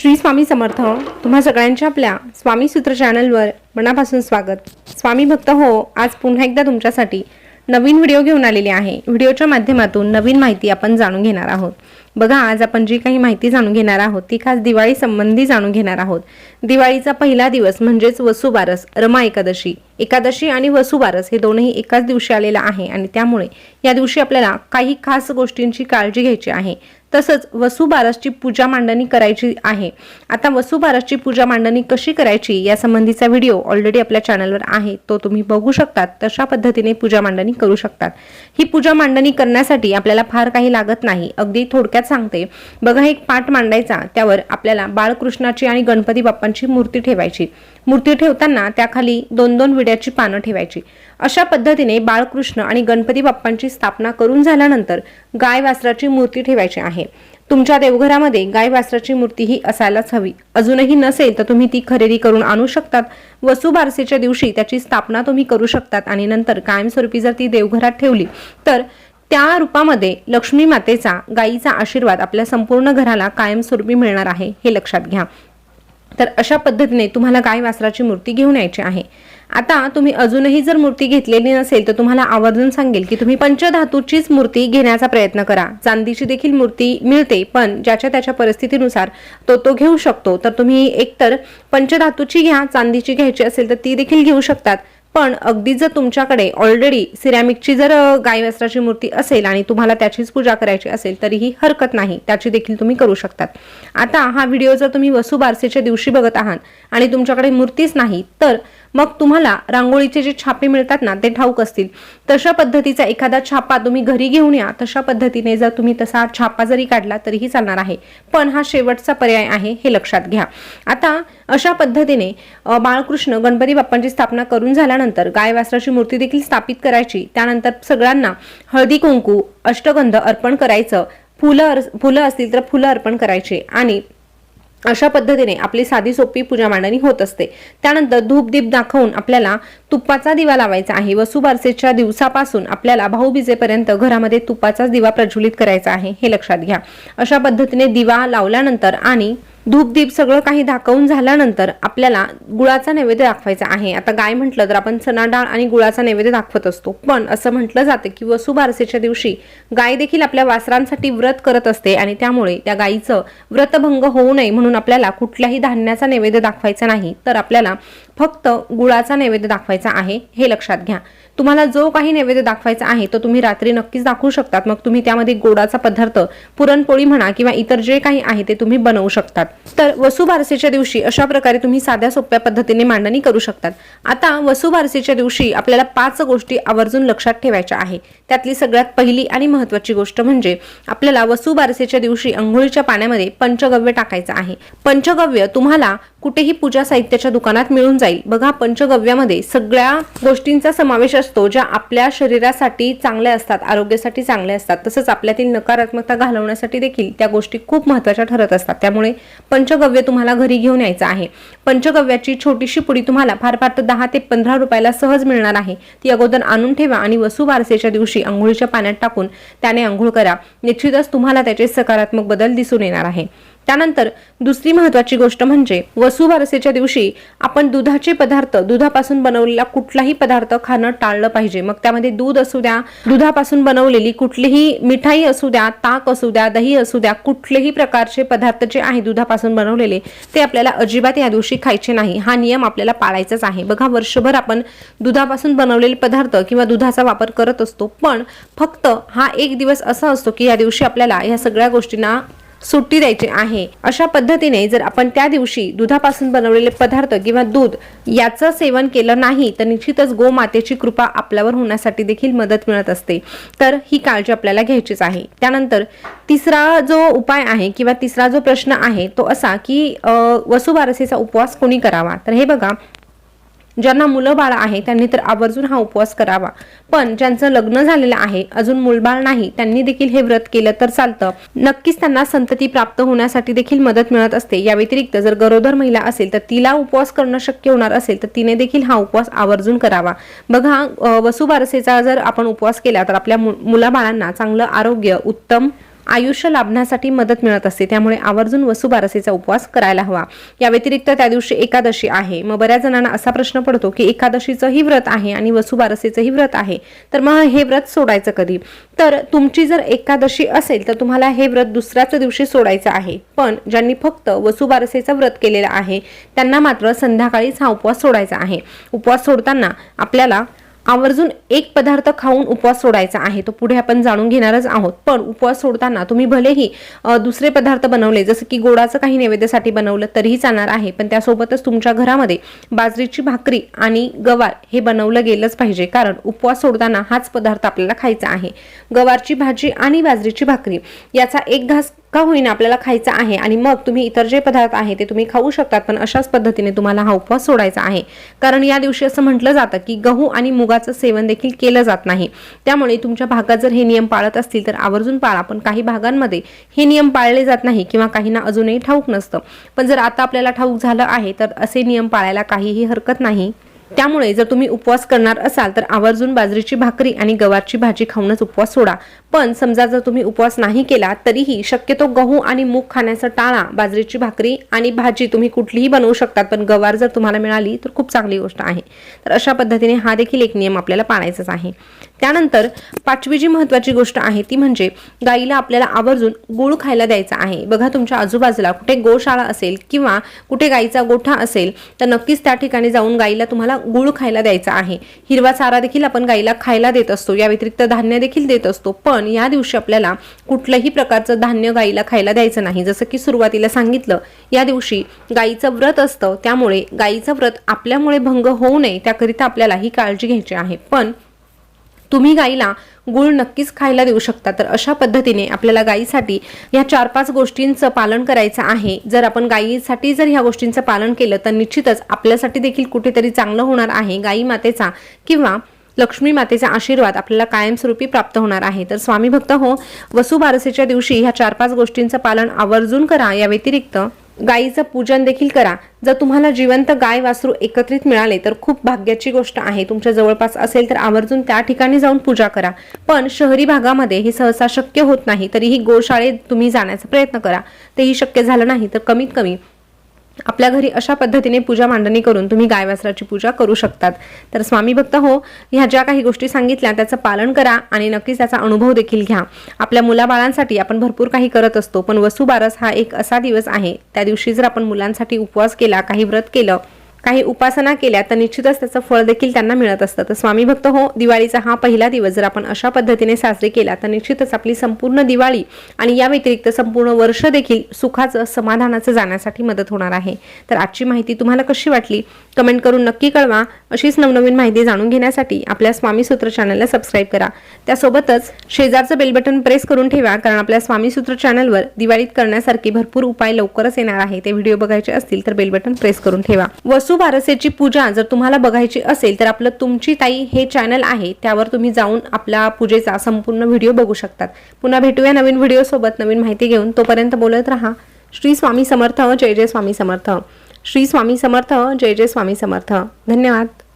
श्री स्वामी समर्थ. तुम्हा सगळ्यांच्या आपल्या स्वामी सूत्र चॅनलवर मनापासून स्वागत. स्वामी भक्त हो, आज पुन्हा एकदा तुमच्यासाठी नवीन व्हिडिओ घेऊन आलेली आहे. व्हिडिओच्या माध्यमातून नवीन माहिती आपण जाणून घेणार आहोत. बघा, आज आपण जी काही माहिती जाणून घेणार आहोत ती खास दिवाळी संबंधी जाणून घेणार आहोत. दिवाळीचा पहिला दिवस म्हणजेच वसुबारस, रमा एकादशी आणि वसुबारस हे दोनही एकाच दिवशी आलेला आहे आणि त्यामुळे या दिवशी आपल्याला काही खास गोष्टींची काळजी घ्यायची आहे. तसंच वसुबारसची पूजा मांडणी करायची आहे. आता वसुबारसची पूजा मांडणी कशी करायची या संबंधीचा व्हिडिओ ऑलरेडी आपल्या चॅनलवर आहे, तो तुम्ही बघू शकतात. तशा पद्धतीने पूजा मांडणी करू शकतात. ही पूजा मांडणी करण्यासाठी आपल्याला फार काही लागत नाही. अगदी थोडक्यात सांगते. बघा, एक पाट मांडायचा, त्यावर आपल्याला बाळकृष्णाची आणि गणपती बाप्पांची मूर्ती ठेवायची. मूर्ती ठेवताना त्याखाली 2-2 विड्याची पानं ठेवायची. अशा पद्धतीने बाळकृष्ण आणि गणपती बाप्पांची स्थापना करून झाल्यानंतर गाय वासराची मूर्ती ठेवायची आहे. तुमच्या देवघरामध्ये गाय वासराची मूर्ती ही असायलाच हवी. अजूनही नसेल तर तुम्ही ती खरेदी करून आणू शकतात. वसुबारसेच्या दिवशी त्याची स्थापना तुम्ही करू शकतात आणि नंतर कायमस्वरूपी जर ती देवघरात ठेवली तर त्या रूपामध्ये लक्ष्मी मातेचा, गायीचा आशीर्वाद आपल्या संपूर्ण घराला कायमस्वरूपी मिळणार आहे, हे लक्षात घ्या. तर अशा पद्धतीने तुम्हाला गाय वासराची मूर्ती घेऊन यायची आहे. आता तुम्ही अजूनही जर मूर्ती घेतलेली नसेल तर तुम्हाला आवर्जून सांगेल की तुम्ही पंचधातूचीच मूर्ती घेण्याचा प्रयत्न करा. चांदीची देखील मूर्ती मिळते, पण ज्याच्या त्याच्या परिस्थितीनुसार तो घेऊ शकतो. तर तुम्ही एकतर पंचधातूची घ्या, चांदीची घ्यायची असेल तर ती देखील घेऊ शकतात. पण अगदी जर तुमच्याकडे ऑलरेडी सिरॅमिकची जर गाय वासराची मूर्ती असेल आणि तुम्हाला त्याचीच पूजा करायची असेल तरीही हरकत नाही, त्याची देखील तुम्ही करू शकतात. आता हा व्हिडिओ जर तुम्ही वसुबारसेच्या दिवशी बघत आहात आणि तुमच्याकडे मूर्तीच नाही तर मग तुम्हाला रांगोळीचे जे छापे मिळतात ना, ते ठाऊक असतील. तशा पद्धतीचा एखादा छापा तुम्ही घरी घेऊन या. तशा पद्धतीने जर तुम्ही तसा छापा जरी काढला तरीही चालणार आहे, पण हा शेवटचा पर्याय आहे, हे लक्षात घ्या. आता अशा पद्धतीने बाळकृष्ण गणपती बाप्पांची स्थापना करून झाल्यानंतर गाय वासराची मूर्ती देखील स्थापित करायची. त्यानंतर सगळ्यांना हळदी कुंकू, अष्टगंध अर्पण करायचं. फुलं असतील तर फुलं अर्पण करायचे आणि अशा पद्धतीने आपली साधी सोपी पूजा मांडणी होत असते. त्यानंतर धूप दीप दाखवून आपल्याला तुपाचा दिवा लावायचा आहे. वसुबारसेच्या दिवसापासून आपल्याला भाऊबीजेपर्यंत घरामध्ये तुपाचाच दिवा प्रज्वलित करायचा आहे, हे लक्षात घ्या. अशा पद्धतीने दिवा लावल्यानंतर आणि धूप दीप सगळं काही दाखवून झाल्यानंतर आपल्याला गुळाचा नैवेद्य दाखवायचा आहे. आता गाय म्हटलं तर आपण चणा डाळ आणि गुळाचा नैवेद्य दाखवत असतो, पण असं म्हटलं जाते की वसुबारसेच्या दिवशी गाय देखील आपल्या वासरांसाठी व्रत करत असते आणि त्यामुळे त्या गायीचं व्रतभंग होऊ नये म्हणून आपल्याला कुठल्याही धान्याचा नैवेद्य दाखवायचा नाही, तर आपल्याला फक्त गुळाचा नैवेद्य दाखवायचा आहे, हे लक्षात घ्या. तुम्हाला जो काही नैवेद्य दाखवायचा आहे तो तुम्ही रात्री नक्कीच दाखवू शकतात. मग तुम्ही त्यामध्ये गोडाचा पदार्थ, पुरणपोळी म्हणा किंवा इतर जे काही आहे ते तुम्ही बनवू शकतात. तर वसुबारसेच्या दिवशी अशा प्रकारे तुम्ही साध्या सोप्या पद्धतीने मांडणी करू शकतात. आता वसुबारसेच्या दिवशी आपल्याला 5 गोष्टी आवर्जून लक्षात ठेवायच्या आहे. त्यातली सगळ्यात पहिली आणि महत्त्वाची गोष्ट म्हणजे आपल्याला वसुबारसेच्या दिवशी अंघोळीच्या पाण्यामध्ये पंचगव्य टाकायचं आहे. पंचगव्य तुम्हाला कुठेही पूजा साहित्याच्या दुकानात मिळून जाईल. बघा, पंचगव्यामध्ये सगळ्या गोष्टींचा समावेश असतो ज्या आपल्या शरीरासाठी चांगल्या असतात, आरोग्यासाठी चांगल्या असतात. तसंच आपल्यातील नकारात्मकता घालवण्यासाठी देखील त्या गोष्टी खूप महत्त्वाच्या ठरत असतात. त्यामुळे पंचगव्य तुम्हाला घरी घेऊन यायचं आहे. पंचगव्याची छोटीशी पुडी तुम्हाला फार तर 10 ते 15 रुपयाला सहज मिळणार आहे. ती अगोदर आणून ठेवा आणि वसुबारसेच्या दिवशी अंघोळीच्या पाण्यात टाकून त्याने अंघोळ करा. निश्चितच तुम्हाला त्याचे सकारात्मक बदल दिसून येणार आहे. त्यानंतर दुसरी महत्त्वाची गोष्ट म्हणजे वसुबारसेच्या दिवशी आपण दुधाचे पदार्थ, दुधापासून बनवलेला कुठलाही पदार्थ खाणं टाळलं पाहिजे. मग त्यामध्ये दूध असू द्या, दुधापासून बनवलेली कुठलीही मिठाई असू द्या, ताक असू द्या, दही असू द्या, कुठलेही प्रकारचे पदार्थ जे आहे दुधापासून बनवलेले ते आपल्याला अजिबात या दिवशी खायचे नाही. हा नियम आपल्याला पाळायचाच आहे. बघा, वर्षभर आपण दुधापासून बनवलेले पदार्थ किंवा दुधाचा वापर करत असतो, पण फक्त हा एक दिवस असा असतो की या दिवशी आपल्याला या सगळ्या गोष्टींना सुट्टी द्यायची आहे. अशा पद्धतीने जर आपण त्या दिवशी दुधापासून बनवलेले पदार्थ किंवा दूध याचं सेवन केलं नाही तर निश्चितच गोमातेची कृपा आपल्यावर होण्यासाठी देखील मदत मिळत असते. तर ही काळजी आपल्याला घ्यायचीच आहे. त्यानंतर तिसरा जो उपाय आहे किंवा तिसरा जो प्रश्न आहे तो असा की वसुबारसेचा उपवास कोणी करावा. तर हे बघा, ज्यांना मुलं बाळ आहे त्यांनी तर आवर्जून हा उपवास करावा, पण ज्यांचं लग्न झालेलं आहे, अजून मूलबाळ नाही, त्यांनी देखील हे व्रत केलं तर चालतं. नक्कीच त्यांना संतती प्राप्त होण्यासाठी देखील मदत मिळत असते. या व्यतिरिक्त जर गरोदर महिला असेल तर तिला उपवास करणं शक्य होणार असेल तर तिने देखील हा उपवास आवर्जून करावा. बघा, वसुबारसेचा जर आपण उपवास केला तर आपल्या मुलाबाळांना चांगलं आरोग्य, उत्तम आयुष्य लाभण्यासाठी मदत मिळत असते, त्यामुळे आवर्जून वसुबारसेचा उपवास करायला हवा। या व्यतिरिक्त त्या दिवशी एकादशी आहे। मग बऱ्याच जणांना असा प्रश्न पडतो की एकादशीचंही व्रत आहे आणि वसुबारसेचंही व्रत आहे, तर मग हे व्रत सोडायचं कधी? तर तुमची जर एकादशी असेल तर तुम्हाला हे व्रत दुसऱ्याच दिवशी सोडायचं आहे, पण ज्यांनी फक्त वसुबारसेचं व्रत केलेलं आहे त्यांना मात्र संध्याकाळीच हा उपवास सोडायचा आहे। उपवास सोडताना आपल्याला आवर्जून एक पदार्थ खाऊन उपवास सोडायचा आहे, तो पुढे आपण जाणून घेणारच आहोत। पण उपवास सोडताना तुम्ही भलेही दुसरे पदार्थ बनवले, जसं की गोडाचं काही नैवेद्यासाठी बनवलं तरीही चालणार आहे, पण त्यासोबतच तुमच्या घरामध्ये बाजरीची भाकरी आणि गवार हे बनवलं गेलंच पाहिजे, कारण उपवास सोडताना हाच पदार्थ आपल्याला खायचा आहे। गवारची भाजी आणि बाजरीची भाकरी याचा एक घास का होईना आपल्याला खायचा आहे, आणि मग तुम्ही इतर जे पदार्थ आहे ते तुम्ही खाऊ शकतात, पण अशाच पद्धतीने तुम्हाला हा उपवास सोडायचा आहे। कारण या दिवशी असं म्हटलं जातं की गहू आणि मुगाचं सेवन देखील केलं जात नाही, त्यामुळे तुमच्या भागात जर हे नियम पाळत असतील तर आवर्जून पाळा। पण काही भागांमध्ये हे नियम पाळले जात नाही किंवा काहींना अजूनही ठाऊक नसतं, पण जर आता आपल्याला ठाऊक झालं आहे तर असे नियम पाळायला काहीही हरकत नाही। त्यामुळे जर तुम्ही उपवास करणार असाल तर आवर्जून बाजरीची भाकरी आणि गवारची भाजी खाऊनच उपवास सोडा। पण समजा जर तुम्ही उपवास नाही केला तरीही शक्यतो गहू आणि मूग खाण्याचा टाळा। बाजरीची भाकरी आणि भाजी तुम्ही कुठलीही बनवू शकतात, पण गवार जर तुम्हाला मिळाली तर खूप चांगली गोष्ट आहे। तर अशा पद्धतीने हा देखील एक नियम आपल्याला पाळायचाच आहे। त्यानंतर पाचवी जी महत्त्वाची गोष्ट आहे ती म्हणजे गाईला आपल्याला आवर्जून गूळ खायला द्यायचा आहे। बघा, तुमच्या आजूबाजूला कुठे गोशाळा असेल किंवा कुठे गाईचा गोठा असेल तर नक्कीच त्या ठिकाणी जाऊन गाईला तुम्हाला गूळ खायला द्यायचा आहे। हिरवा चारा देखील आपण गाईला खायला देत असतो, या व्यतिरिक्त धान्य देखील देत असतो, पण या दिवशी आपल्याला कुठल्याही प्रकारचं धान्य गाईला खायला द्यायचं नाही। जसं की सुरुवातीला सांगितलं, या दिवशी गाईचं व्रत असतं, त्यामुळे गाईचं व्रत आपल्यामुळे भंग होऊ नये त्याकरिता आपल्याला ही काळजी घ्यायची आहे। पण तुम्ही गाईला गूळ नक्कीच खायला देऊ शकता। तर अशा पद्धतीने आपल्याला गाईसाठी या 4-5 गोष्टींचं पालन करायचं आहे। जर आपण गाईसाठी जर ह्या गोष्टींचं पालन केलं तर निश्चितच आपल्यासाठी देखील कुठेतरी चांगलं होणार आहे। गाई मातेचा किंवा लक्ष्मी मातेचा आशीर्वाद आपल्याला कायमस्वरूपी प्राप्त होणार आहे। तर स्वामी भक्त हो, वसुबारसेच्या दिवशी ह्या 4-5 गोष्टींचं पालन आवर्जून करा। या व्यतिरिक्त गाईचं पूजन देखील करा। जर तुम्हाला जिवंत गाय वासरू एकत्रित मिळाले तर खूप भाग्याची गोष्ट आहे। तुमच्या जवळपास असेल तर आवर्जून त्या ठिकाणी जाऊन पूजा करा। पण शहरी भागामध्ये हे सहसा शक्य होत नाही, तरीही गोशाळेत तुम्ही जाण्याचा प्रयत्न करा। तेही शक्य झालं नाही तर कमीत कमी आपल्या घरी अशा पद्धतीने पूजा मांडणी करून तुम्ही गाय वासराची पूजा करू शकतात। तर स्वामी भक्त हो, ह्या ज्या काही गोष्टी सांगितल्या त्याचं पालन करा आणि नक्कीच त्याचा अनुभव देखील घ्या। आपल्या मुलाबाळांसाठी आपण भरपूर काही करत असतो, पण वसुबारस हा एक असा दिवस आहे, त्या दिवशी जर आपण मुलांसाठी उपवास केला, काही व्रत केलं, काही उपासना केल्या तर निश्चितच त्याचं फळ देखील त्यांना मिळत असतं। तर स्वामी भक्त हो, दिवाळीचा हा पहिला दिवस जर आपण अशा पद्धतीने साजरी केला तर निश्चितच आपली संपूर्ण दिवाळी आणि या व्यतिरिक्त संपूर्ण वर्ष देखील सुखाचं, समाधानाचं जाण्यासाठी मदत होणार आहे। तर आजची माहिती तुम्हाला कशी वाटली कमेंट करून नक्की कळवा। अशीच नवनवीन माहिती जाणून घेण्यासाठी आपल्या स्वामी सूत्र चॅनलला सबस्क्राईब करा। त्यासोबतच शेजारचं बेल बटन प्रेस करून ठेवा, कारण आपल्या स्वामी सूत्र चॅनलवर दिवाळीत करण्यासारखे भरपूर उपाय लवकरच येणार आहे। ते व्हिडिओ बघायचे असतील तर बेल बटन प्रेस करून ठेवा। वसुबारसेची पूजा जर तुम्हाला बघायची असेल तर आपलं तुमची ताई हे चॅनल आहे, त्यावर तुम्ही जाऊन आपल्या पूजेचा संपूर्ण व्हिडिओ बघू शकतात। पुन्हा भेटूया नवीन व्हिडिओ सोबत नवीन माहिती घेऊन। तोपर्यंत बोलत रहा श्री स्वामी समर्थ, जय जय स्वामी समर्थ। श्री स्वामी समर्थ, जय जय स्वामी समर्थ। धन्यवाद।